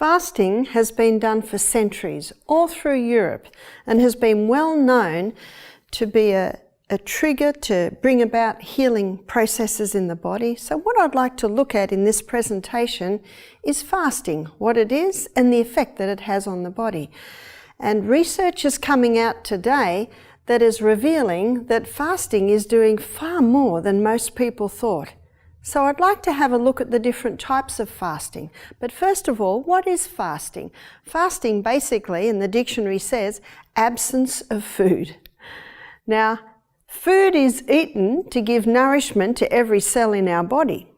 Fasting has been done for centuries all through Europe and has been well known to be a trigger to bring about healing processes in the body. So what I'd like to look at in this presentation is fasting, what it is and the effect that it has on the body. And research is coming out today that is revealing that fasting is doing far more than most people thought. So I'd like to have a look at the different types of fasting. But first of all, what is fasting? Fasting basically, in the dictionary says, absence of food. Now, food is eaten to give nourishment to every cell in our body.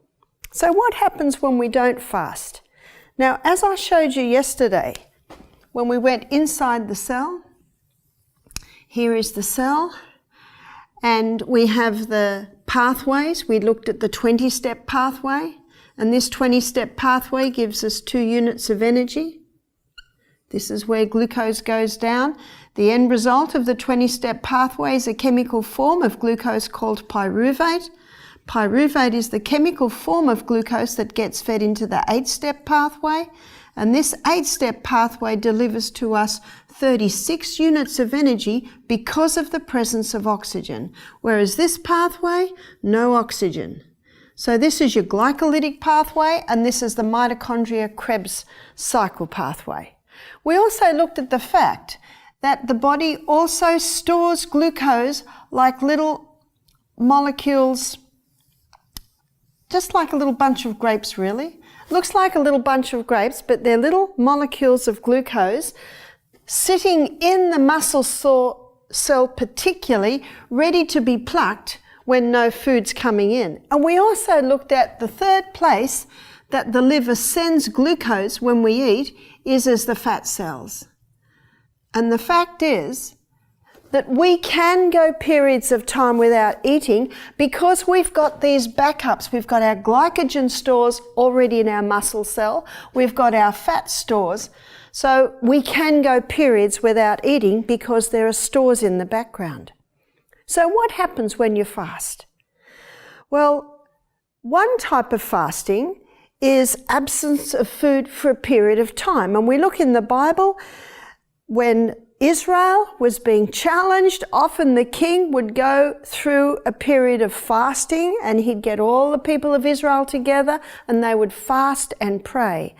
So what happens when we don't fast? Now, as I showed you yesterday, when we went inside the cell, here is the cell, and we have the pathways. We looked at the 20-step pathway, and this 20-step pathway gives us 2 units of energy. This is where glucose goes down. The end result of the 20-step pathway is a chemical form of glucose called pyruvate. Pyruvate is the chemical form of glucose that gets fed into the 8-step pathway, and this 8-step pathway delivers to us 36 units of energy because of the presence of oxygen, whereas this pathway, no oxygen. So this is your glycolytic pathway, and this is the mitochondria Krebs cycle pathway. We also looked at the fact that the body also stores glucose like little molecules, just like a little bunch of grapes really. Looks like a little bunch of grapes, but they're little molecules of glucose sitting in the muscle cell particularly, ready to be plucked when no food's coming in. And we also looked at the third place that the liver sends glucose when we eat is as the fat cells. And the fact is that we can go periods of time without eating because we've got these backups. We've got our glycogen stores already in our muscle cell. We've got our fat stores. So we can go periods without eating because there are stores in the background. So what happens when you fast? Well, one type of fasting is absence of food for a period of time. And we look in the Bible, when Israel was being challenged, often the king would go through a period of fasting and he'd get all the people of Israel together and they would fast and pray,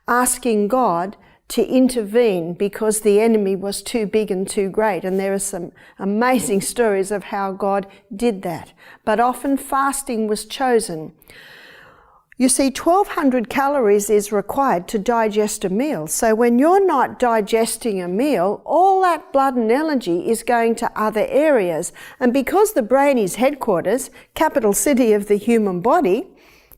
asking God to intervene because the enemy was too big and too great. And there are some amazing stories of how God did that. But often fasting was chosen. You see, 1,200 calories is required to digest a meal. So when you're not digesting a meal, all that blood and energy is going to other areas. And because the brain is headquarters, capital city of the human body,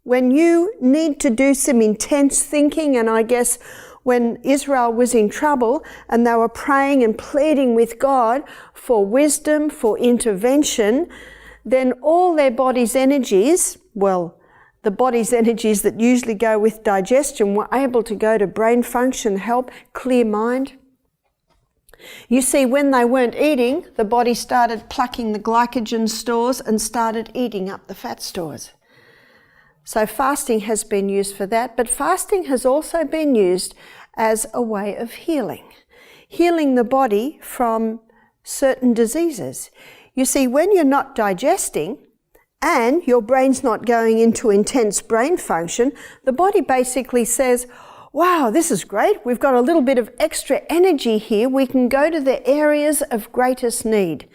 when you need to do some intense thinking, and I guess when Israel was in trouble and they were praying and pleading with God for wisdom, for intervention, then all their body's energies, the body's energies that usually go with digestion were able to go to brain function, help clear mind. You see, when they weren't eating, the body started plucking the glycogen stores and started eating up the fat stores. So fasting has been used for that, but fasting has also been used as a way of healing the body from certain diseases. You see, when you're not digesting, and your brain's not going into intense brain function, the body basically says, wow, this is great. We've got a little bit of extra energy here. We can go to the areas of greatest need.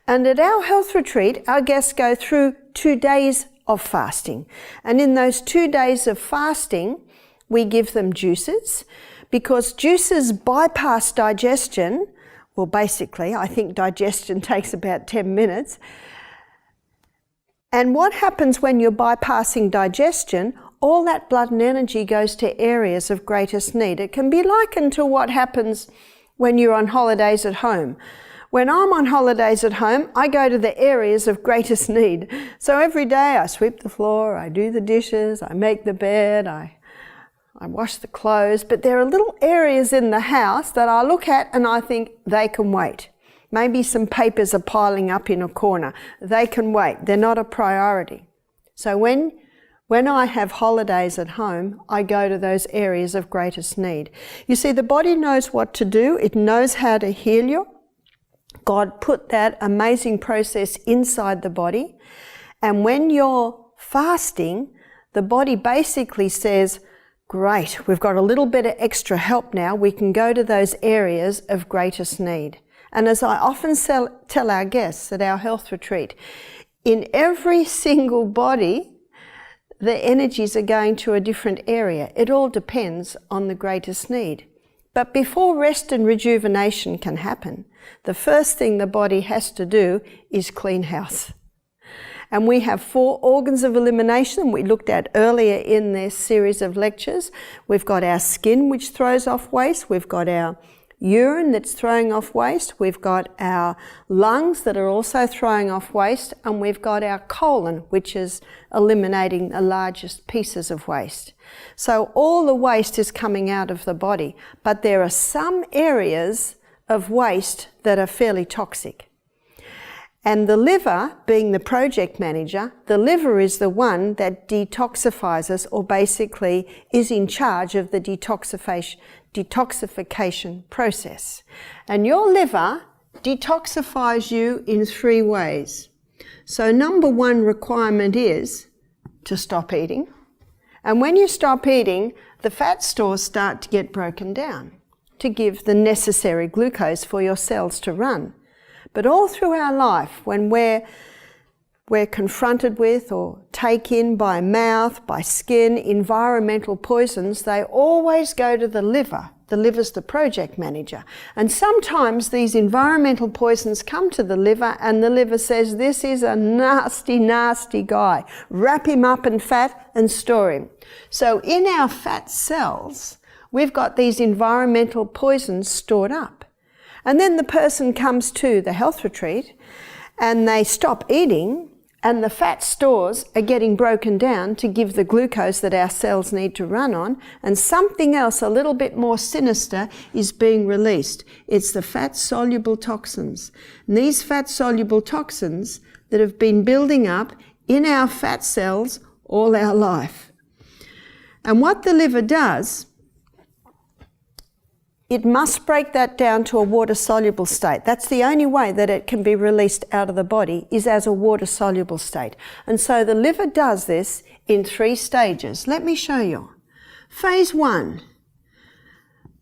And at our health retreat, our guests go through 2 days of fasting. And in those 2 days of fasting, we give them juices because juices bypass digestion. Well, basically, I think digestion takes about 10 minutes. And what happens when you're bypassing digestion? All that blood and energy goes to areas of greatest need. It can be likened to what happens when you're on holidays at home. When I'm on holidays at home, I go to the areas of greatest need. So every day I sweep the floor, I do the dishes, I make the bed, I wash the clothes, but there are little areas in the house that I look at and I think they can wait. Maybe some papers are piling up in a corner. They can wait. They're not a priority. So when When I have holidays at home, I go to those areas of greatest need. You see, the body knows what to do. It knows how to heal you. God put that amazing process inside the body. And when you're fasting, the body basically says, great, we've got a little bit of extra help now. We can go to those areas of greatest need. And as I often tell our guests at our health retreat, in every single body, the energies are going to a different area. It all depends on the greatest need. But before rest and rejuvenation can happen, the first thing the body has to do is clean house. And we have 4 organs of elimination we looked at earlier in this series of lectures. We've got our skin, which throws off waste. We've got our urine that's throwing off waste. We've got our lungs that are also throwing off waste. And we've got our colon, which is eliminating the largest pieces of waste. So all the waste is coming out of the body. But there are some areas of waste that are fairly toxic. And the liver, being the project manager, the liver is the one that detoxifies us, or basically is in charge of the detoxification process. And your liver detoxifies you in 3 ways. So number 1 requirement is to stop eating. And when you stop eating, the fat stores start to get broken down to give the necessary glucose for your cells to run. But all through our life, when we're confronted with or take in by mouth, by skin, environmental poisons, they always go to the liver. The liver's the project manager. And sometimes these environmental poisons come to the liver and the liver says, this is a nasty, nasty guy. Wrap him up in fat and store him. So in our fat cells, we've got these environmental poisons stored up. And then the person comes to the health retreat and they stop eating and the fat stores are getting broken down to give the glucose that our cells need to run on, and something else a little bit more sinister is being released. It's the fat-soluble toxins. And these fat-soluble toxins that have been building up in our fat cells all our life. And what the liver does, it must break that down to a water-soluble state. That's the only way that it can be released out of the body, is as a water-soluble state. And so the liver does this in 3 stages. Let me show you. Phase 1.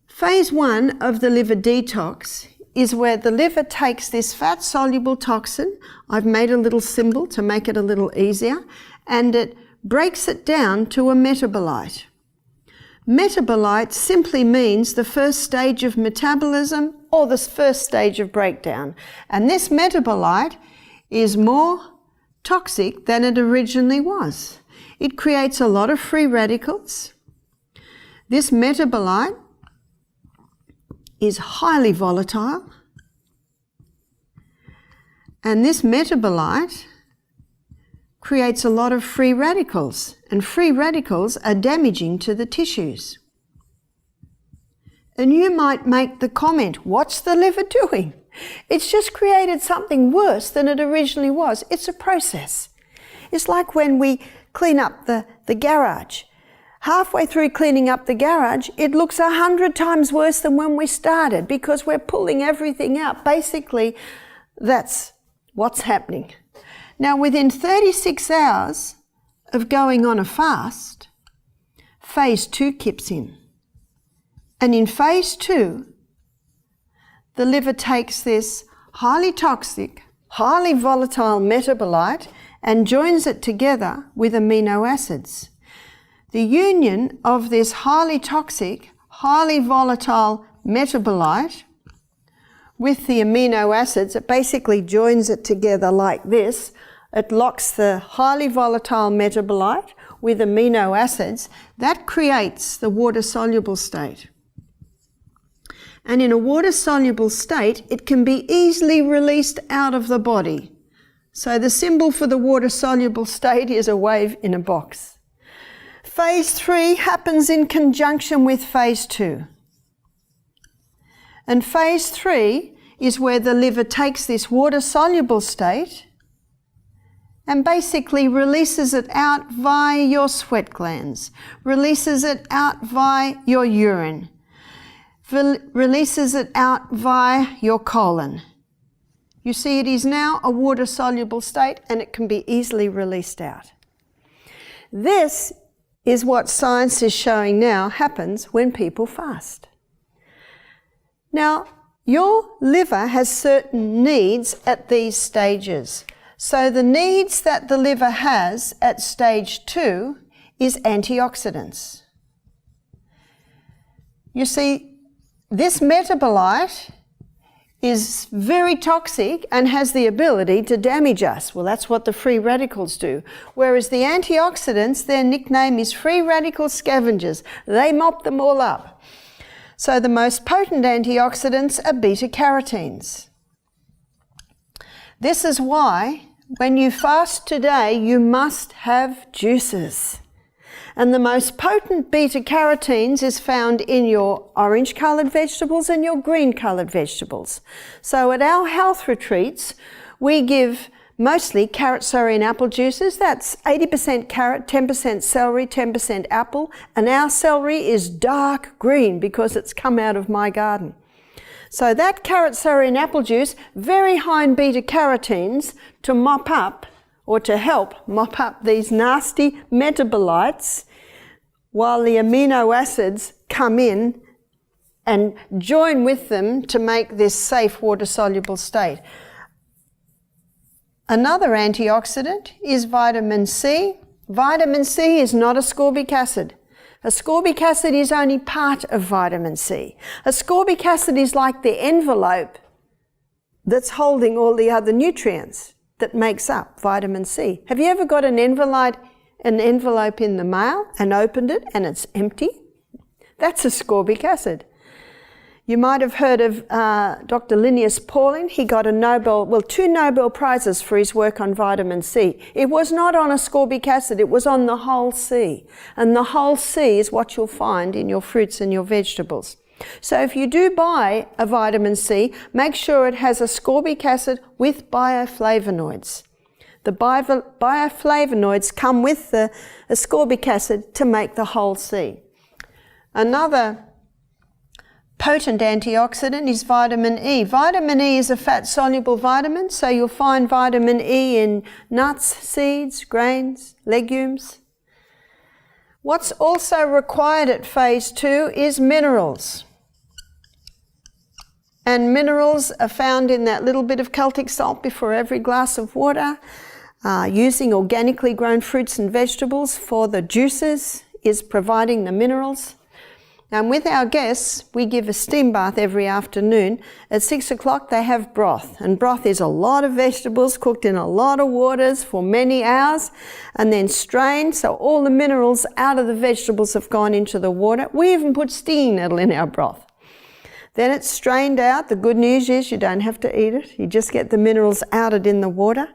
Phase 1 of the liver detox is where the liver takes this fat-soluble toxin. I've made a little symbol to make it a little easier, and it breaks it down to a metabolite. Metabolite simply means the first stage of metabolism or the first stage of breakdown. And this metabolite is more toxic than it originally was. It creates a lot of free radicals. This metabolite is highly volatile. And this metabolite creates a lot of free radicals, and free radicals are damaging to the tissues. And you might make the comment, what's the liver doing? It's just created something worse than it originally was. It's a process. It's like when we clean up the garage. Halfway through cleaning up the garage, it looks 100 times worse than when we started because we're pulling everything out. Basically, that's what's happening. Now, within 36 hours of going on a fast, phase 2 kicks in. And in phase 2, the liver takes this highly toxic, highly volatile metabolite and joins it together with amino acids. The union of this highly toxic, highly volatile metabolite with the amino acids, it basically joins it together like this. It locks the highly volatile metabolite with amino acids. That creates the water-soluble state. And in a water-soluble state, it can be easily released out of the body. So the symbol for the water-soluble state is a wave in a box. Phase 3 happens in conjunction with phase 2. And phase 3 is where the liver takes this water-soluble state and basically releases it out via your sweat glands, releases it out via your urine, releases it out via your colon. You see, it is now a water-soluble state and it can be easily released out. This is what science is showing now happens when people fast. Now, your liver has certain needs at these stages. So the needs that the liver has at stage 2 is antioxidants. You see, this metabolite is very toxic and has the ability to damage us. Well, that's what the free radicals do. Whereas the antioxidants, their nickname is free radical scavengers. They mop them all up. So the most potent antioxidants are beta-carotenes. This is why when you fast today, you must have juices. And the most potent beta-carotenes is found in your orange-coloured vegetables and your green-coloured vegetables. So at our health retreats, we give mostly carrot, celery and apple juices. That's 80% carrot, 10% celery, 10% apple. And our celery is dark green because it's come out of my garden. So that carrot, celery and apple juice, very high in beta-carotenes to mop up or to help mop up these nasty metabolites while the amino acids come in and join with them to make this safe water-soluble state. Another antioxidant is vitamin C. Vitamin C is not ascorbic acid. Ascorbic acid is only part of vitamin C. Ascorbic acid is like the envelope that's holding all the other nutrients that makes up vitamin C. Have you ever got an envelope in the mail and opened it and it's empty? That's ascorbic acid. You might have heard of Dr. Linnaeus Pauling. He got 2 Nobel Prizes for his work on vitamin C. It was not on ascorbic acid, it was on the whole C. And the whole C is what you'll find in your fruits and your vegetables. So if you do buy a vitamin C, make sure it has ascorbic acid with bioflavonoids. The bioflavonoids come with the ascorbic acid to make the whole C. Another potent antioxidant is vitamin E. Vitamin E is a fat-soluble vitamin, so you'll find vitamin E in nuts, seeds, grains, legumes. What's also required at phase 2 is minerals. And minerals are found in that little bit of Celtic salt before every glass of water. Using organically grown fruits and vegetables for the juices is providing the minerals. And with our guests, we give a steam bath every afternoon. At 6 o'clock, they have broth. And broth is a lot of vegetables cooked in a lot of waters for many hours and then strained. So all the minerals out of the vegetables have gone into the water. We even put stinging nettle in our broth. Then it's strained out. The good news is you don't have to eat it. You just get the minerals out in the water.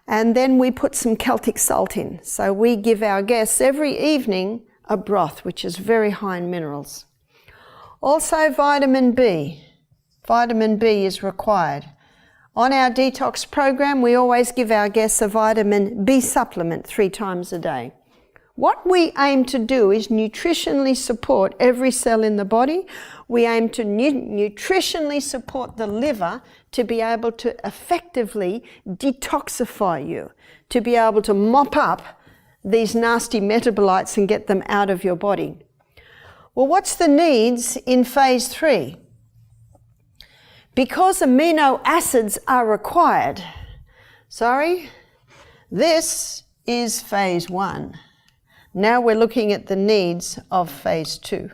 And then we put some Celtic salt in. So we give our guests every evening a broth, which is very high in minerals. Also vitamin B. Vitamin B is required. On our detox program, we always give our guests a vitamin B supplement 3 times a day. What we aim to do is nutritionally support every cell in the body. We aim to nutritionally support the liver to be able to effectively detoxify you, to be able to mop up these nasty metabolites and get them out of your body. Well, what's the needs in phase 3? Because amino acids are required. This is phase 1. Now we're looking at the needs of phase 2.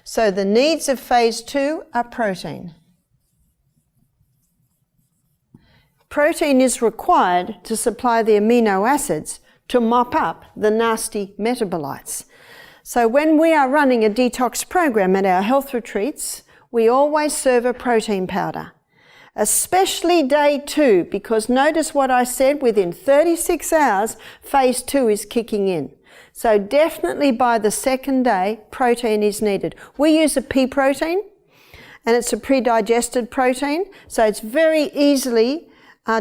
So the needs of phase 2 are protein. Protein is required to supply the amino acids to mop up the nasty metabolites. So when we are running a detox program at our health retreats, we always serve a protein powder, especially day 2, because notice what I said, within 36 hours, phase 2 is kicking in. So definitely by the 2nd day, protein is needed. We use a pea protein, and it's a pre-digested protein, so it's very easily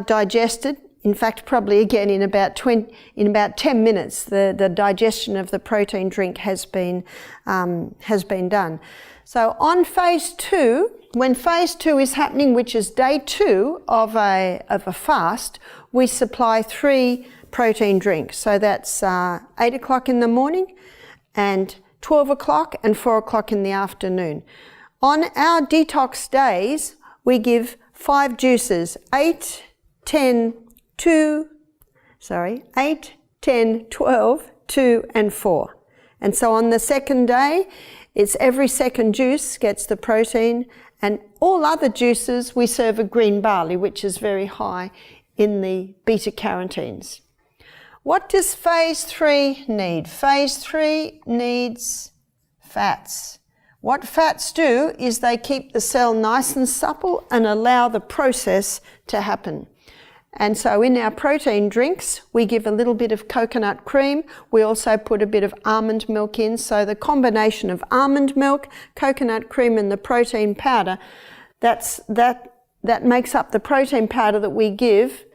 digested In fact, probably again in about 10 minutes, the digestion of the protein drink has been done. So on phase 2, when phase 2 is happening, which is day 2 of a fast, we supply 3 protein drinks. So that's 8 o'clock in the morning and 12 o'clock and 4 o'clock in the afternoon. On our detox days, we give 5 juices, 8, 10, 12, 2 and 4. And so on the second day, it's every second juice gets the protein, and all other juices we serve a green barley, which is very high in the beta-carotenes. What does phase 3 need? Phase 3 needs fats. What fats do is they keep the cell nice and supple and allow the process to happen. And so in our protein drinks, we give a little bit of coconut cream. We also put a bit of almond milk in. So the combination of almond milk, coconut cream and the protein powder, that makes up the protein powder that we give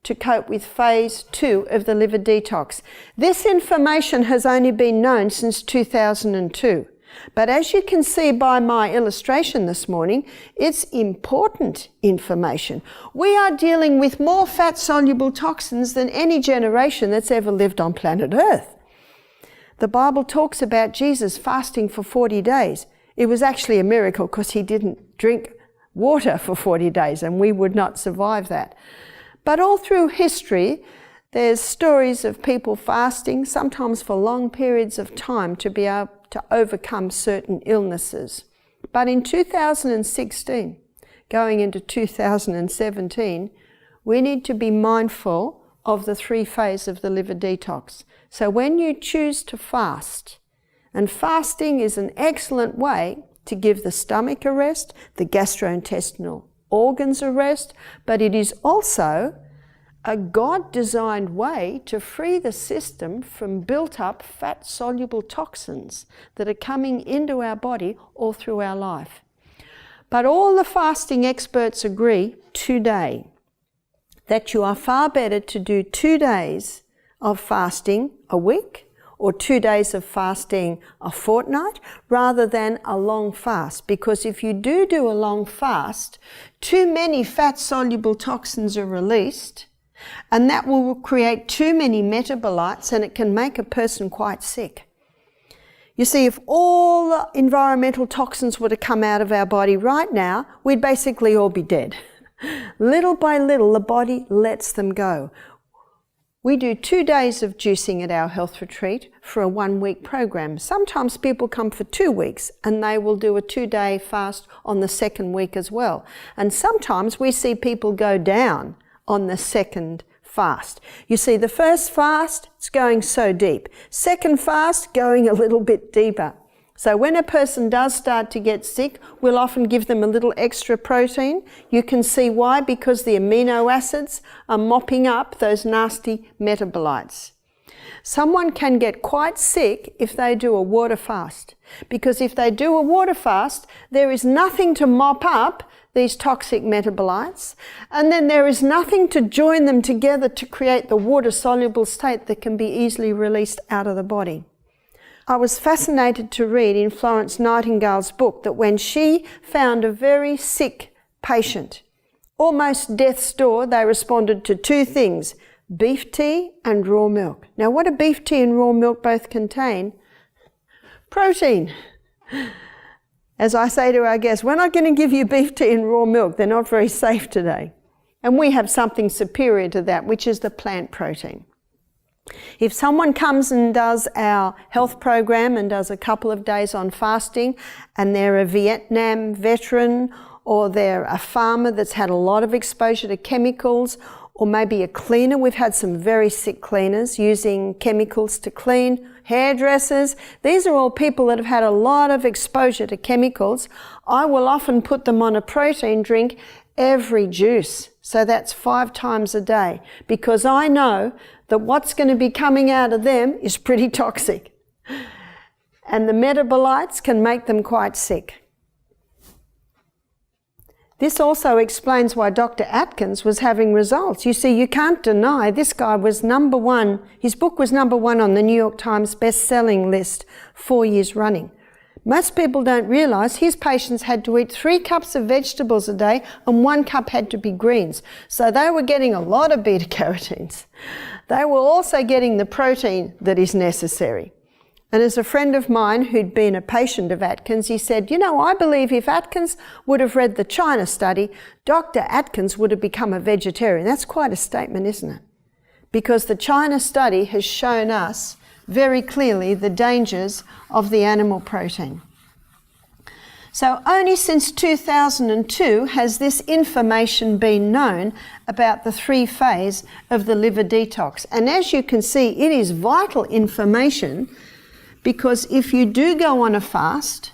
to cope with phase 2 of the liver detox. This information has only been known since 2002. But as you can see by my illustration this morning, it's important information. We are dealing with more fat-soluble toxins than any generation that's ever lived on planet Earth. The Bible talks about Jesus fasting for 40 days. It was actually a miracle because he didn't drink water for 40 days, and we would not survive that. But all through history, there's stories of people fasting, sometimes for long periods of time, to be able to overcome certain illnesses. But in 2016, going into 2017, we need to be mindful of the 3 phases of the liver detox. So when you choose to fast, and fasting is an excellent way to give the stomach a rest, the gastrointestinal organs a rest, but it is also a God-designed way to free the system from built-up fat-soluble toxins that are coming into our body all through our life. But all the fasting experts agree today that you are far better to do 2 days of fasting a week or 2 days of fasting a fortnight rather than a long fast. Because if you do a long fast, too many fat-soluble toxins are released, and that will create too many metabolites, and it can make a person quite sick. You see, if all the environmental toxins were to come out of our body right now, we'd basically all be dead. Little by little, the body lets them go. We do 2 days of juicing at our health retreat for a 1-week program. Sometimes people come for 2 weeks and they will do a 2-day fast on the second week as well. And sometimes we see people go down on the second fast. You see, the first fast, it's going so deep. Second fast, going a little bit deeper. So when a person does start to get sick, we'll often give them a little extra protein. You can see why, because the amino acids are mopping up those nasty metabolites. Someone can get quite sick if they do a water fast, because if they do a water fast, there is nothing to mop up these toxic metabolites, and then there is nothing to join them together to create the water-soluble state that can be easily released out of the body. I was fascinated to read in Florence Nightingale's book that when she found a very sick patient, almost death's door, they responded to 2 things: beef tea and raw milk. Now, what do beef tea and raw milk both contain? Protein. As I say to our guests, we're not going to give you beef tea and raw milk. They're not very safe today. And we have something superior to that, which is the plant protein. If someone comes and does our health program and does a couple of days on fasting, and they're a Vietnam veteran, or they're a farmer that's had a lot of exposure to chemicals, or maybe a cleaner. We've had some very sick cleaners using chemicals to clean, hairdressers. These are all people that have had a lot of exposure to chemicals. I will often put them on a protein drink every juice. So that's 5 times a day, because I know that what's going to be coming out of them is pretty toxic. And the metabolites can make them quite sick. This also explains why Dr. Atkins was having results. You see, you can't deny this guy was number one. His book was number one on the New York Times best-selling list 4 years running. Most people don't realise his patients had to eat 3 cups of vegetables a day and 1 cup had to be greens. So they were getting a lot of beta-carotenes. They were also getting the protein that is necessary. And as a friend of mine who'd been a patient of Atkins, he said, you know, I believe if Atkins would have read the China study, Dr. Atkins would have become a vegetarian. That's quite a statement, isn't it? Because the China study has shown us very clearly the dangers of the animal protein. So only since 2002 has this information been known about the 3-phase of the liver detox. And as you can see, it is vital information, because if you do go on a fast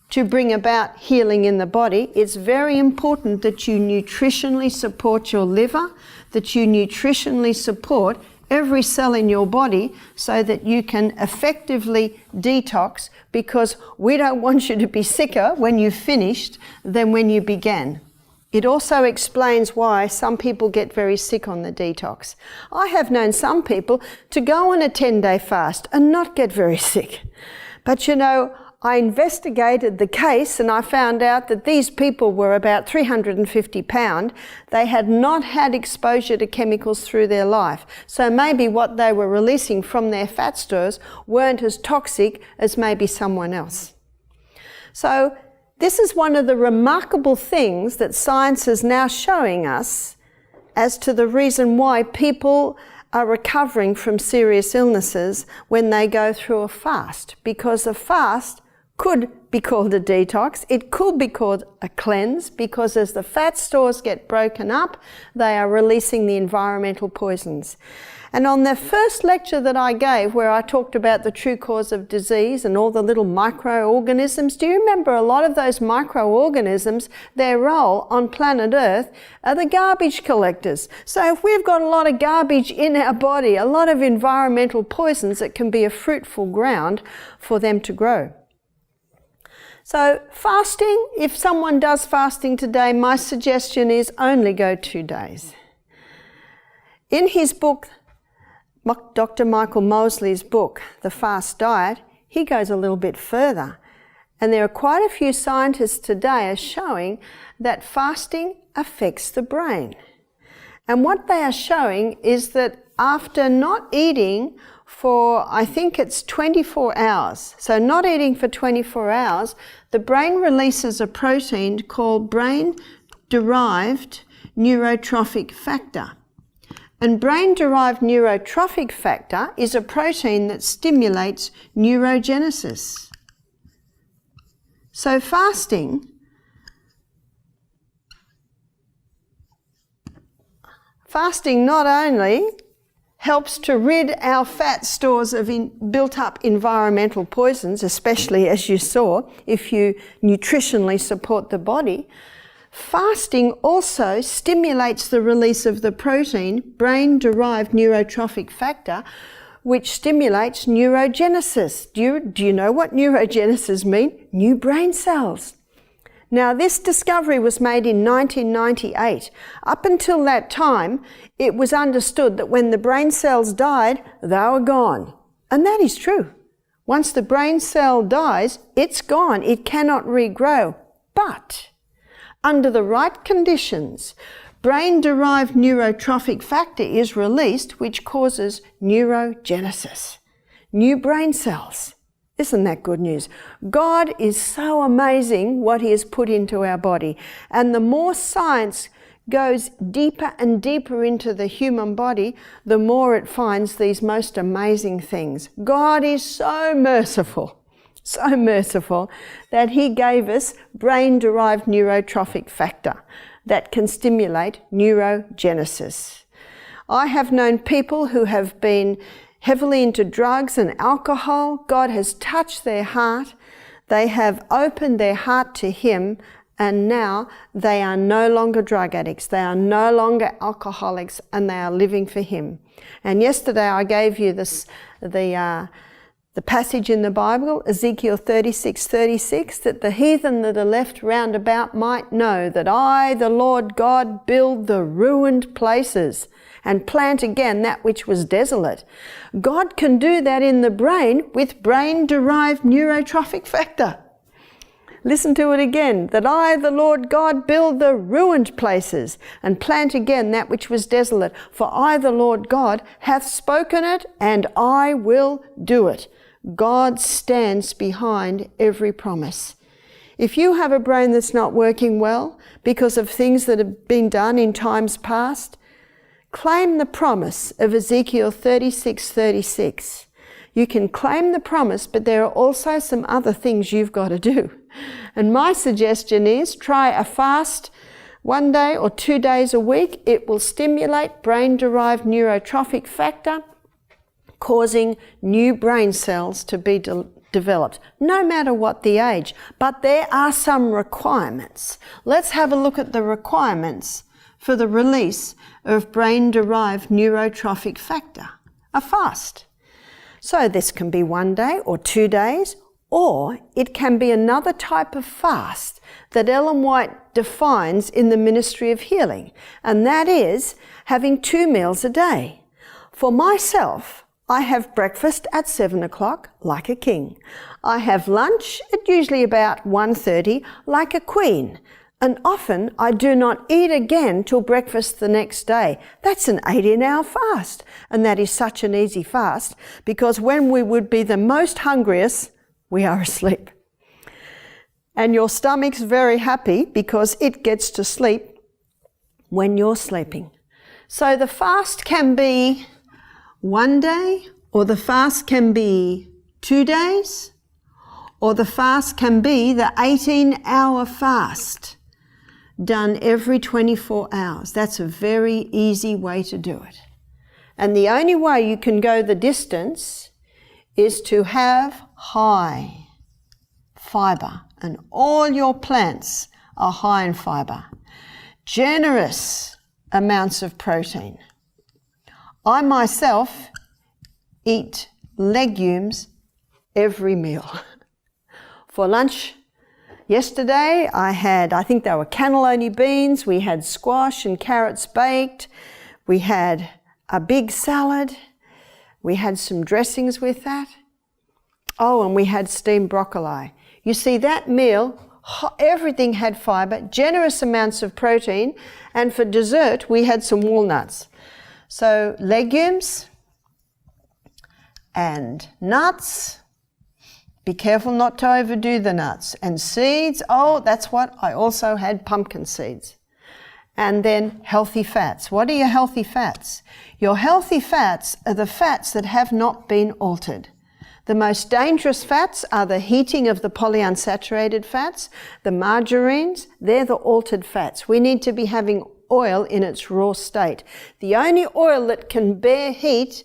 to bring about healing in the body, it's very important that you nutritionally support your liver, that you nutritionally support every cell in your body so that you can effectively detox, because we don't want you to be sicker when you've finished than when you began. It also explains why some people get very sick on the detox. I have known some people to go on a 10-day fast and not get very sick. But you know, I investigated the case and I found out that these people were about 350 pounds. They had not had exposure to chemicals through their life. So maybe what they were releasing from their fat stores weren't as toxic as maybe someone else. So this is one of the remarkable things that science is now showing us as to the reason why people are recovering from serious illnesses when they go through a fast. Because a fast could be called a detox, it could be called a cleanse, because as the fat stores get broken up, they are releasing the environmental poisons. And on the first lecture that I gave, where I talked about the true cause of disease and all the little microorganisms, do you remember a lot of those microorganisms, their role on planet Earth are the garbage collectors. So if we've got a lot of garbage in our body, a lot of environmental poisons, it can be a fruitful ground for them to grow. So fasting, if someone does fasting today, my suggestion is only go 2 days. In his book, Dr. Michael Mosley's book, The Fast Diet, he goes a little bit further. And there are quite a few scientists today are showing that fasting affects the brain. And what they are showing is that after not eating for, I think it's 24 hours, so not eating for 24 hours, the brain releases a protein called brain-derived neurotrophic factor. And brain-derived neurotrophic factor is a protein that stimulates neurogenesis. So fasting not only helps to rid our fat stores of built-up environmental poisons, especially as you saw, if you nutritionally support the body, fasting also stimulates the release of the protein, brain-derived neurotrophic factor, which stimulates neurogenesis. Do you know what neurogenesis means? New brain cells. Now, this discovery was made in 1998. Up until that time, it was understood that when the brain cells died, they were gone. And that is true. Once the brain cell dies, it's gone. It cannot regrow. But under the right conditions, brain-derived neurotrophic factor is released, which causes neurogenesis, new brain cells. Isn't that good news? God is so amazing what He has put into our body. And the more science goes deeper and deeper into the human body, the more it finds these most amazing things. God is so merciful that He gave us brain-derived neurotrophic factor that can stimulate neurogenesis. I have known people who have been heavily into drugs and alcohol. God has touched their heart. They have opened their heart to Him, and now they are no longer drug addicts. They are no longer alcoholics, and they are living for Him. And yesterday I gave you the the passage in the Bible, Ezekiel 36:36, that the heathen that are left round about might know that I, the Lord God, build the ruined places and plant again that which was desolate. God can do that in the brain with brain-derived neurotrophic factor. Listen to it again. That I, the Lord God, build the ruined places and plant again that which was desolate. For I, the Lord God, hath spoken it, and I will do it. God stands behind every promise. If you have a brain that's not working well because of things that have been done in times past, claim the promise of Ezekiel 36:36. You can claim the promise, but there are also some other things you've got to do. And my suggestion is try a fast 1 day or 2 days a week. It will stimulate brain-derived neurotrophic factor, causing new brain cells to be developed, no matter what the age. But there are some requirements. Let's have a look at the requirements for the release of brain-derived neurotrophic factor, a fast. So this can be 1 day or 2 days, or it can be another type of fast that Ellen White defines in the Ministry of Healing, and that is having 2 meals a day. For myself, I have breakfast at 7 o'clock, like a king. I have lunch at usually about 1:30, like a queen. And often I do not eat again till breakfast the next day. That's an 18-hour fast. And that is such an easy fast because when we would be the most hungriest, we are asleep. And your stomach's very happy because it gets to sleep when you're sleeping. So the fast can be 1 day, or the fast can be 2 days, or the fast can be the 18-hour fast done every 24 hours. That's a very easy way to do it. And the only way you can go the distance is to have high fiber. And all your plants are high in fiber. Generous amounts of protein. I myself eat legumes every meal. For lunch yesterday, I think they were cannelloni beans. We had squash and carrots baked. We had a big salad. We had some dressings with that. Oh, and we had steamed broccoli. You see, that meal, everything had fibre, generous amounts of protein, and for dessert, we had some walnuts. So legumes and nuts. Be careful not to overdo the nuts. And seeds, oh, that's what I also had, pumpkin seeds. And then healthy fats. What are your healthy fats? Your healthy fats are the fats that have not been altered. The most dangerous fats are the heating of the polyunsaturated fats, the margarines, they're the altered fats. We need to be having oil in its raw state. The only oil that can bear heat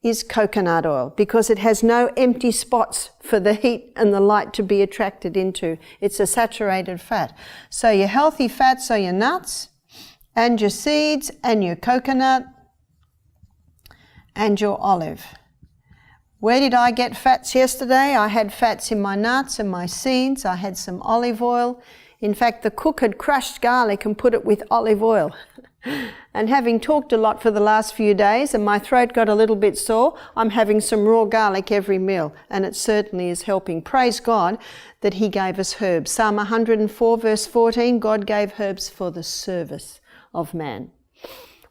is coconut oil because it has no empty spots for the heat and the light to be attracted into. It's a saturated fat. So your healthy fats are your nuts and your seeds and your coconut and your olive. Where did I get fats yesterday? I had fats in my nuts and my seeds. I had some olive oil. In fact, the cook had crushed garlic and put it with olive oil. And having talked a lot for the last few days and my throat got a little bit sore, I'm having some raw garlic every meal, and it certainly is helping. Praise God that He gave us herbs. Psalm 104 verse 14, God gave herbs for the service of man.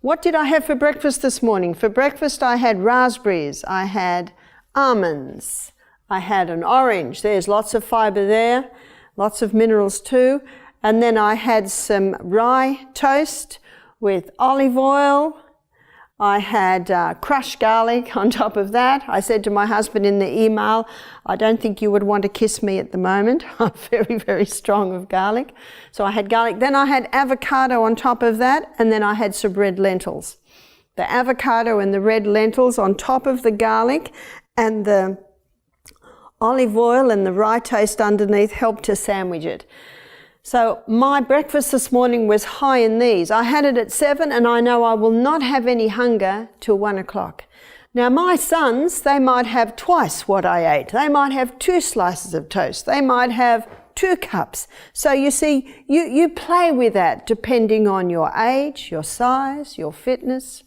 What did I have for breakfast this morning? For breakfast I had raspberries, I had almonds, I had an orange. There's lots of fibre there, lots of minerals too. And then I had some rye toast with olive oil. I had crushed garlic on top of that. I said to my husband in the email, I don't think you would want to kiss me at the moment. I'm very, very strong of garlic. So I had garlic. Then I had avocado on top of that, and then I had some red lentils. The avocado and the red lentils on top of the garlic and the olive oil and the rye toast underneath helped to sandwich it. So my breakfast this morning was high in these. I had it at 7 and I know I will not have any hunger till 1 o'clock. Now my sons, they might have twice what I ate. They might have 2 slices of toast. They might have 2 cups. So you see, you play with that depending on your age, your size, your fitness.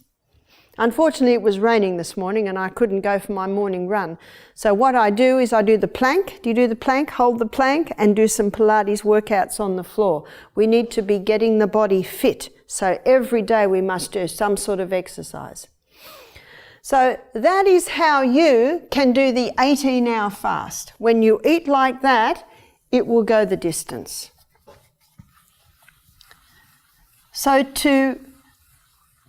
Unfortunately, it was raining this morning and I couldn't go for my morning run. So what I do is I do the plank. Do you do the plank? Hold the plank and do some Pilates workouts on the floor. We need to be getting the body fit. So every day we must do some sort of exercise. So that is how you can do the 18-hour fast. When you eat like that, it will go the distance. So to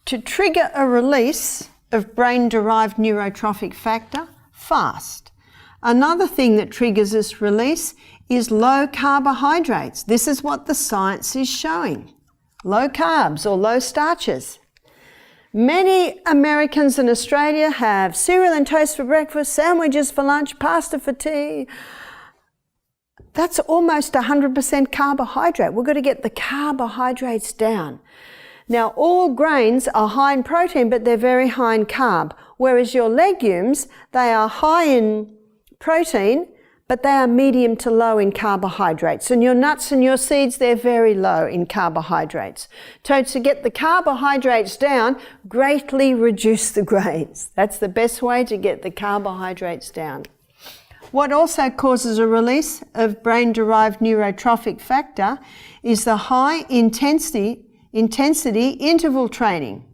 trigger a release of brain-derived neurotrophic factor, fast. Another thing that triggers this release is low carbohydrates. This is what the science is showing. Low carbs or low starches. Many Americans in Australia have cereal and toast for breakfast, sandwiches for lunch, pasta for tea. That's almost 100% carbohydrate. We've got to get the carbohydrates down. Now, all grains are high in protein, but they're very high in carb, whereas your legumes, they are high in protein, but they are medium to low in carbohydrates. And your nuts and your seeds, they're very low in carbohydrates. So to get the carbohydrates down, greatly reduce the grains. That's the best way to get the carbohydrates down. What also causes a release of brain-derived neurotrophic factor is the high intensity interval training.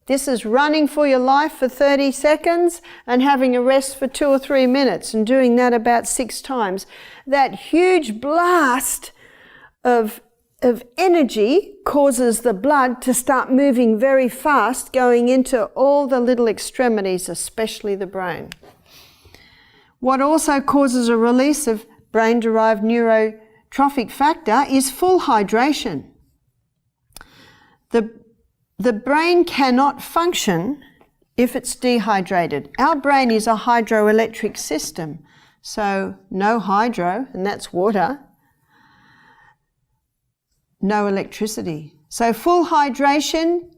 This is running for your life for 30 seconds and having a rest for 2 or 3 minutes and doing that about 6 times. That huge blast of energy causes the blood to start moving very fast, going into all the little extremities, especially the brain. What also causes a release of brain-derived neurotrophic factor is full hydration. The brain cannot function if it's dehydrated. Our brain is a hydroelectric system, so no hydro, and that's water, no electricity. So full hydration,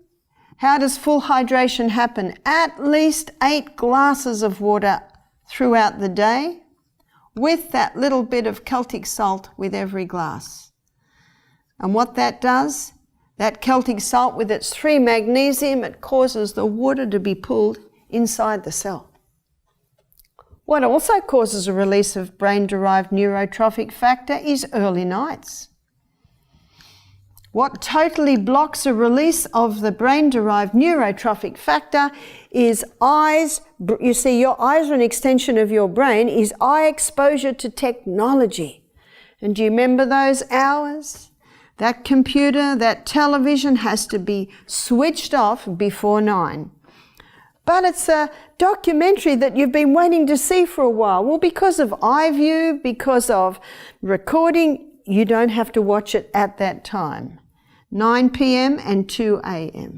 how does full hydration happen? At least 8 glasses of water throughout the day, with that little bit of Celtic salt with every glass. And what that does, that Celtic salt with its 3 magnesium, it causes the water to be pulled inside the cell. What also causes a release of brain-derived neurotrophic factor is early nights. What totally blocks a release of the brain-derived neurotrophic factor is eyes. You see, your eyes are an extension of your brain, is eye exposure to technology. And do you remember those hours? That computer, that television has to be switched off before 9. But it's a documentary that you've been waiting to see for a while. Well, because of iView, because of recording, you don't have to watch it at that time. 9 p.m. and 2 a.m.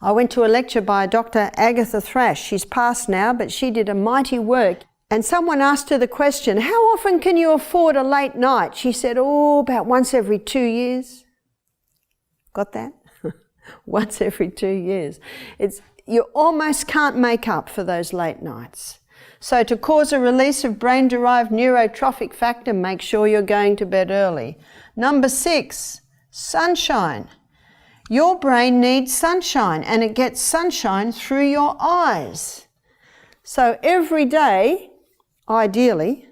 I went to a lecture by Dr. Agatha Thrash. She's passed now, but she did a mighty work. And someone asked her the question, how often can you afford a late night? She said, about once every 2 years. Got that? Once every 2 years. You almost can't make up for those late nights. So to cause a release of brain-derived neurotrophic factor, make sure you're going to bed early. Number 6, sunshine. Your brain needs sunshine, and it gets sunshine through your eyes. So every day, ideally,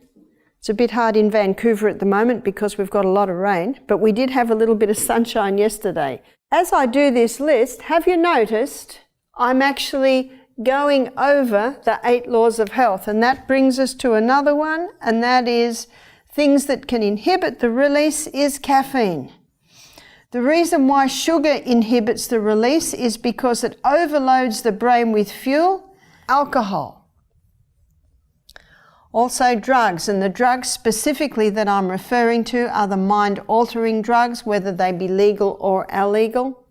it's a bit hard in Vancouver at the moment because we've got a lot of rain, but we did have a little bit of sunshine yesterday. As I do this list, have you noticed I'm actually going over the 8 laws of health, and that brings us to another one, and that is things that can inhibit the release is caffeine. The reason why sugar inhibits the release is because it overloads the brain with fuel, alcohol. Also drugs, and the drugs specifically that I'm referring to are the mind-altering drugs, whether they be legal or illegal,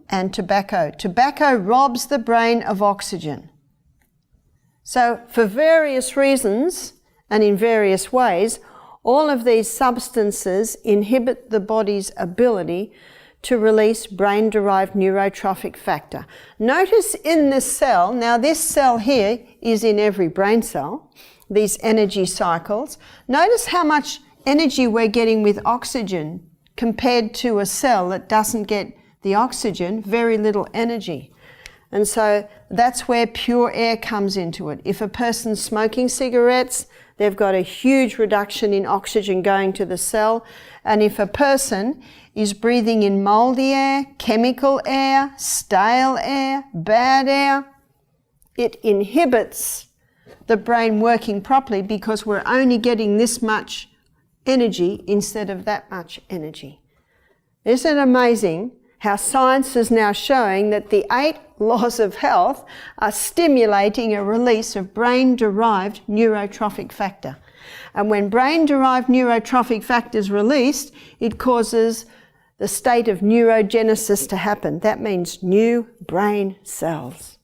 and tobacco. Tobacco robs the brain of oxygen. So for various reasons and in various ways, all of these substances inhibit the body's ability to release brain-derived neurotrophic factor. Notice in this cell, now this cell here is in every brain cell, these energy cycles. Notice how much energy we're getting with oxygen compared to a cell that doesn't get the oxygen, very little energy. And so that's where pure air comes into it. If a person's smoking cigarettes, they've got a huge reduction in oxygen going to the cell. And if a person is breathing in moldy air, chemical air, stale air, bad air, it inhibits the brain working properly because we're only getting this much energy instead of that much energy. Isn't it amazing how science is now showing that the 8 laws of health are stimulating a release of brain-derived neurotrophic factor. And when brain-derived neurotrophic factor is released, it causes the state of neurogenesis to happen. That means new brain cells.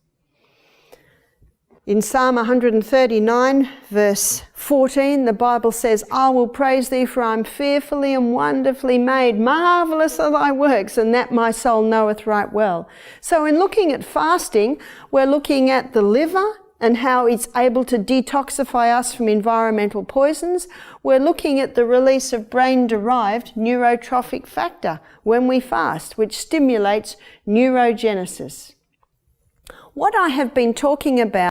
In Psalm 139, verse 14, the Bible says, I will praise thee, for I am fearfully and wonderfully made. Marvellous are thy works, and that my soul knoweth right well. So in looking at fasting, we're looking at the liver and how it's able to detoxify us from environmental poisons. We're looking at the release of brain-derived neurotrophic factor when we fast, which stimulates neurogenesis. What I have been talking about